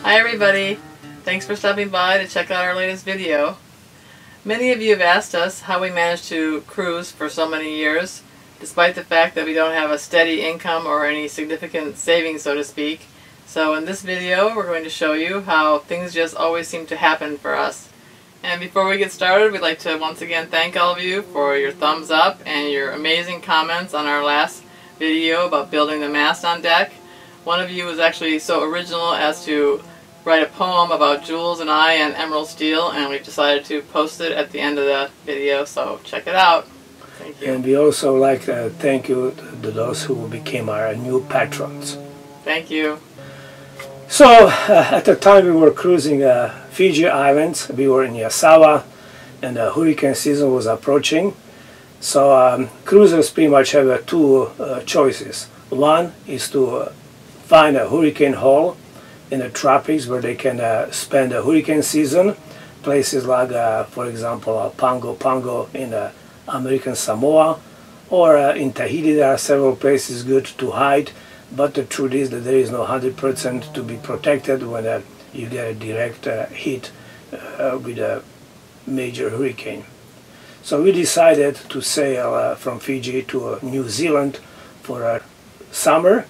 Hi everybody! Thanks for stopping by to check out our latest video. Many of you have asked us how we managed to cruise for so many years, despite the fact that we don't have a steady income or any significant savings, so to speak. So in this video we're going to show you how things just always seem to happen for us. And before we get started, we'd like to once again thank all of you for your thumbs up and your amazing comments on our last video about building the mast on deck. One of you was actually so original as to write a poem about Jules and I and emerald steel, and we've decided to post it at the end of the video, so check it out. Thank you. And we also like to thank you to those who became our new patrons. Thank you. So at the time we were cruising Fiji Islands, we were in Yasawa, and the hurricane season was approaching. So cruisers pretty much have two choices. One is to find a hurricane hole in the tropics where they can spend the hurricane season. Places like, for example, Pago in American Samoa, or in Tahiti there are several places good to hide, but the truth is that there is no 100% to be protected when you get a direct hit with a major hurricane. So we decided to sail from Fiji to New Zealand for summer.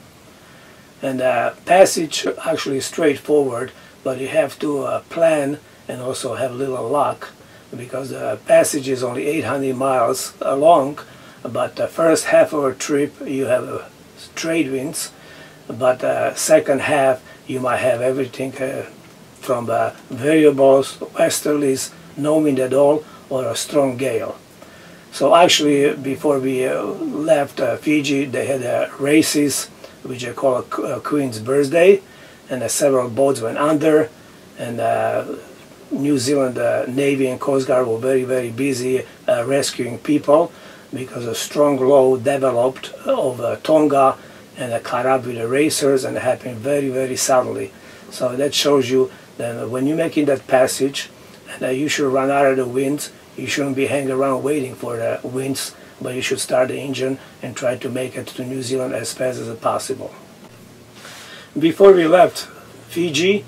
And passage actually straightforward, but you have to plan and also have a little luck, because the passage is only 800 miles long, but the first half of our trip you have trade winds, but the second half you might have everything from variables, westerlies, no wind at all, or a strong gale. So actually before we left Fiji, they had races which I call a Queen's Birthday, and several boats went under, and New Zealand Navy and Coast Guard were very busy rescuing people, because a strong low developed over Tonga and caught up with the racers, and it happened very suddenly. So that shows you that when you're making that passage, and you should run out of the winds, you shouldn't be hanging around waiting for the winds, but you should start the engine and try to make it to New Zealand as fast as possible. Before we left Fiji,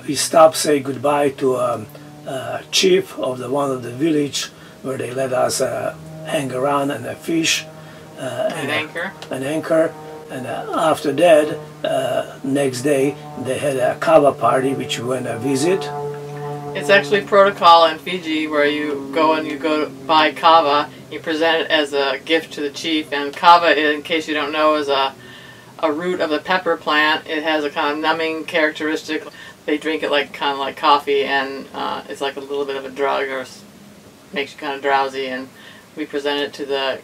we stopped, say goodbye to chief of one of the village, where they let us hang around and fish. An anchor. And after that, next day, they had a kava party, which we went to visit. It's actually protocol in Fiji where you go to buy kava, you present it as a gift to the chief, and kava, in case you don't know, is a root of the pepper plant. It has a kind of numbing characteristic. They drink it kind of like coffee, and it's like a little bit of a drug, or makes you kind of drowsy, and we presented it to the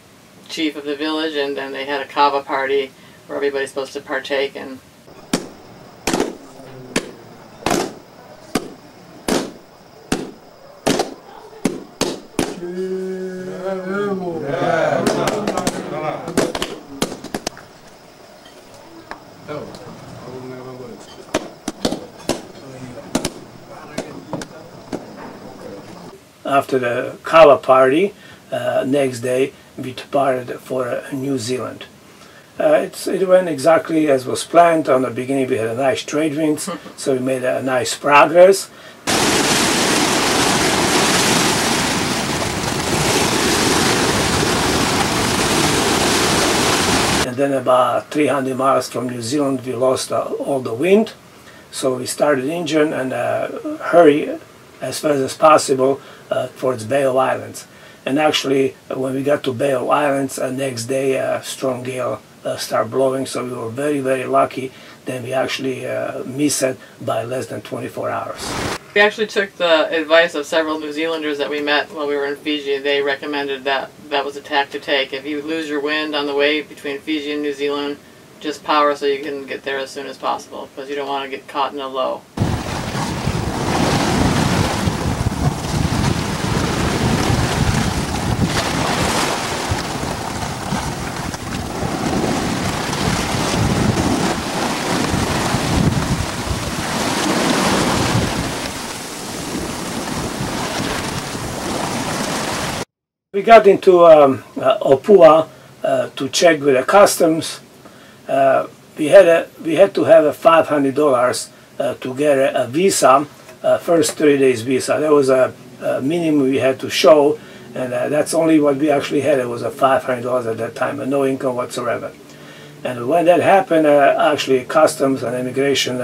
chief of the village, and then they had a kava party where everybody's supposed to partake. And after the kava party, next day we departed for New Zealand. It went exactly as was planned. On the beginning we had a nice trade winds, so we made a nice progress. And then about 300 miles from New Zealand we lost all the wind, so we started the engine and hurry as fast as possible towards Bay of Islands. And actually when we got to Bay of Islands, next day a strong gale started blowing, so we were very lucky. Then we actually missed it by less than 24 hours. We actually took the advice of several New Zealanders that we met while we were in Fiji. They recommended that was a tack to take. If you lose your wind on the way between Fiji and New Zealand, just power so you can get there as soon as possible, because you don't want to get caught in a low. We got into Opua to check with the customs. We had to have $500 to get a visa, first 30 days visa. That was a minimum we had to show, and that's only what we actually had. It was a $500 at that time, and no income whatsoever. And when that happened, actually Customs and Immigration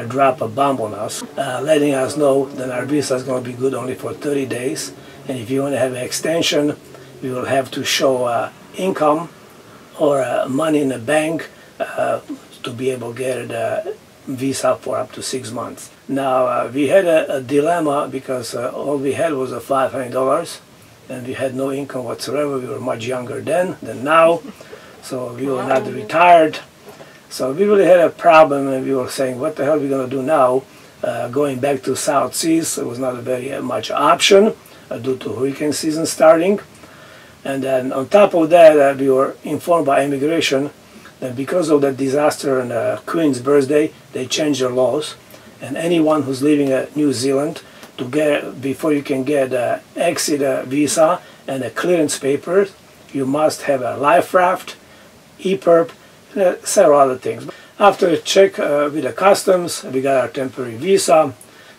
dropped a bomb on us, letting us know that our visa is going to be good only for 30 days. And if you want to have an extension, you will have to show income or money in the bank to be able to get a visa for up to 6 months. Now, we had a dilemma because all we had was a $500 and we had no income whatsoever. We were much younger then than now, so we were not retired. So we really had a problem, and we were saying, what the hell are we going to do now? Going back to South Seas, it was not a very much option due to hurricane season starting. And then on top of that, we were informed by immigration that because of the disaster on Queen's birthday, they changed their laws. And anyone who's living in New Zealand, to get before you can get an exit visa and a clearance paper, you must have a life raft, EPIRB, and several other things. After a check with the customs, we got our temporary visa.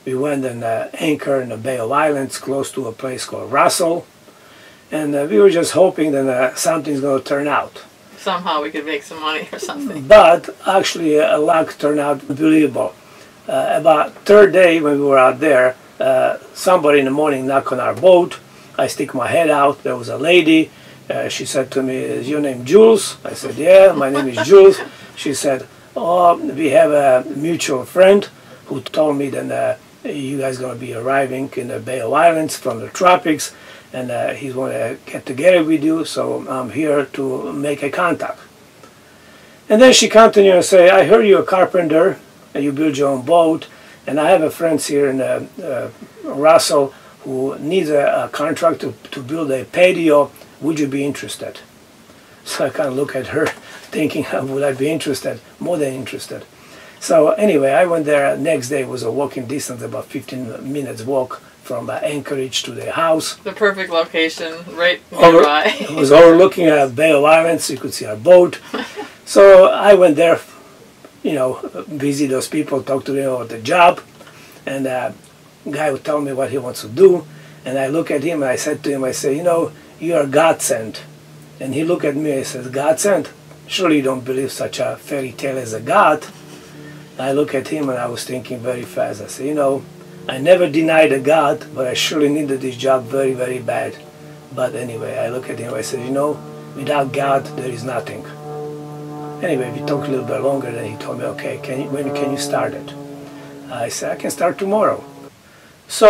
We went and anchored in the Bay of Islands close to a place called Russell. And we were just hoping that something's going to turn out. Somehow we could make some money or something. But actually luck turned out unbelievable. About third day when we were out there, somebody in the morning knocked on our boat. I stick my head out. There was a lady. She said to me, "Is your name Jules?" I said, "Yeah, my name is Jules." She said, "Oh, we have a mutual friend who told me that you guys are going to be arriving in the Bay of Islands from the tropics, and he's going to get together with you, so I'm here to make a contact." And then she continued and say, "I heard you're a carpenter, and you build your own boat, and I have a friend here in Russell who needs a contract to build a patio. Would you be interested?" So I kind of look at her thinking, would I be interested? More than interested. So anyway, I went there. Next day was a walking distance, about 15 minutes walk from Anchorage to the house. The perfect location, right nearby. It was overlooking a Bay of Islands, so you could see our boat. So I went there, you know, visit those people, talk to them about the job, and the guy would tell me what he wants to do, and I look at him and I said to him, I say, "You know, you are God sent." And he looked at me and he says, "God sent? Surely you don't believe such a fairy tale as a God." I look at him and I was thinking very fast. I said, "You know, I never denied a God, but I surely needed this job very, very bad." But anyway, I look at him and I said, "You know, without God, there is nothing." Anyway, we talked a little bit longer, then he told me, "Okay, when can you start it?" I said, "I can start tomorrow." So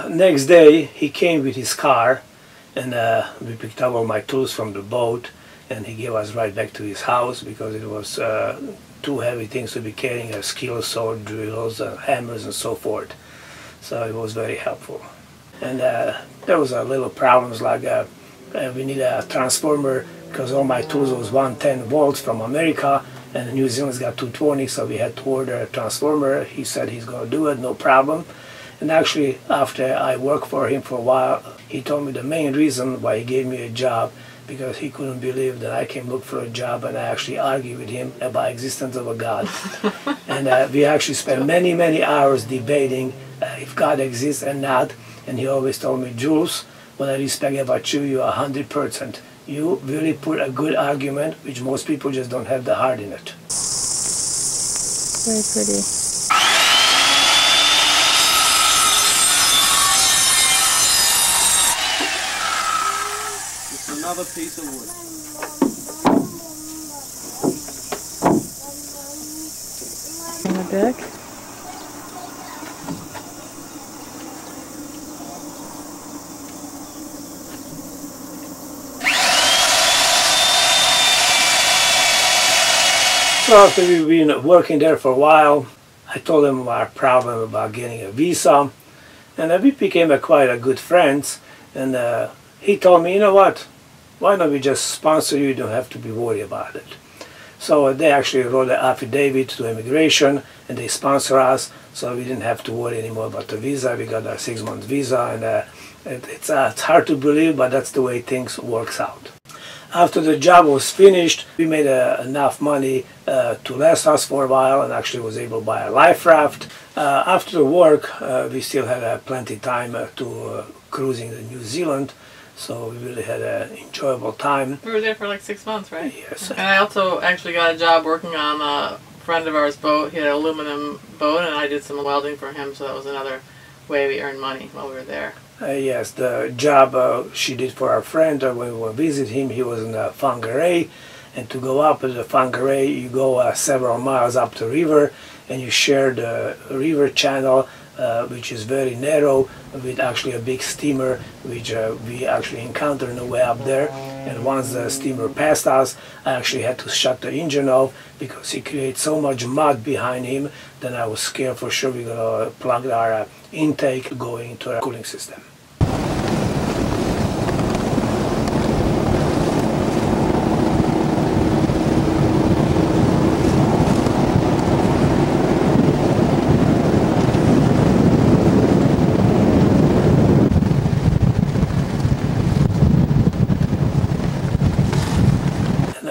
next day, he came with his car, and we picked up all my tools from the boat, and he gave us right back to his house because it was too heavy things to be carrying, a skill saw, drills, hammers, and so forth. So it was very helpful. And there was a little problems like we need a transformer because all my tools was 110 volts from America, and New Zealand's got 220, so we had to order a transformer. He said he's going to do it, no problem. And actually, after I worked for him for a while, he told me the main reason why he gave me a job, because he couldn't believe that I came look for a job, and I actually argued with him about existence of a God. And we actually spent many, many hours debating if God exists or not. And he always told me, "Jules, what I respect about you, you're 100%. You really put a good argument, which most people just don't have the heart in it." Very pretty. Another piece of wood. On the deck. So after we've been working there for a while, I told him our problem about getting a visa, and we became quite a good friends. And he told me, "You know what? Why don't we just sponsor you? You don't have to be worried about it." So they actually wrote an affidavit to immigration, and they sponsor us, so we didn't have to worry anymore about the visa. We got our 6-month visa, and it's hard to believe, but that's the way things works out. After the job was finished, we made enough money to last us for a while, and actually was able to buy a life raft. After the work, we still had plenty time to cruising in New Zealand, so we really had an enjoyable time. We were there for like 6 months, right? Yes. And I also actually got a job working on a friend of ours' boat. He had an aluminum boat, and I did some welding for him, so that was another way we earned money while we were there. Yes, the job she did for our friend when we went visit him, he was in Whangarei, and to go up to the Whangarei, you go several miles up the river, and you share the river channel, which is very narrow, with actually a big steamer, which we actually encountered on the way up there. And once the steamer passed us, I actually had to shut the engine off because he created so much mud behind him that I was scared for sure we're going to plug our intake going into our cooling system.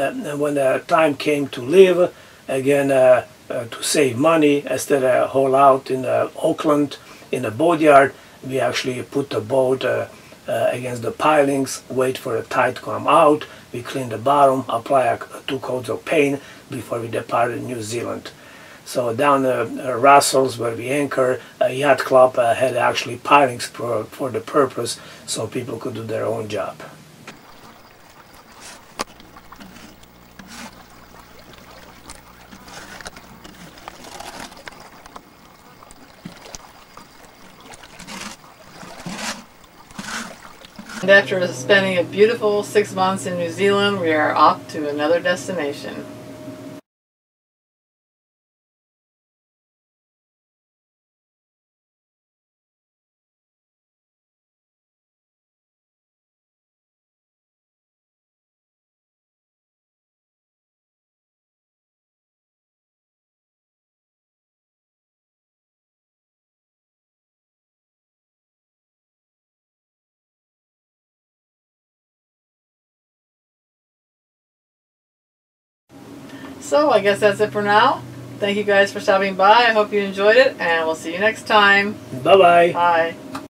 And when the time came to leave, again, to save money, instead of haul out in Auckland in the boatyard, we actually put the boat against the pilings, wait for the tide to come out. We clean the bottom, apply 2 coats of paint before we departed New Zealand. So down Russell's, where we anchor, a yacht club had actually pilings for the purpose, so people could do their own job. And after spending a beautiful 6 months in New Zealand, we are off to another destination. So I guess that's it for now. Thank you guys for stopping by. I hope you enjoyed it, and we'll see you next time. Bye-bye. Bye.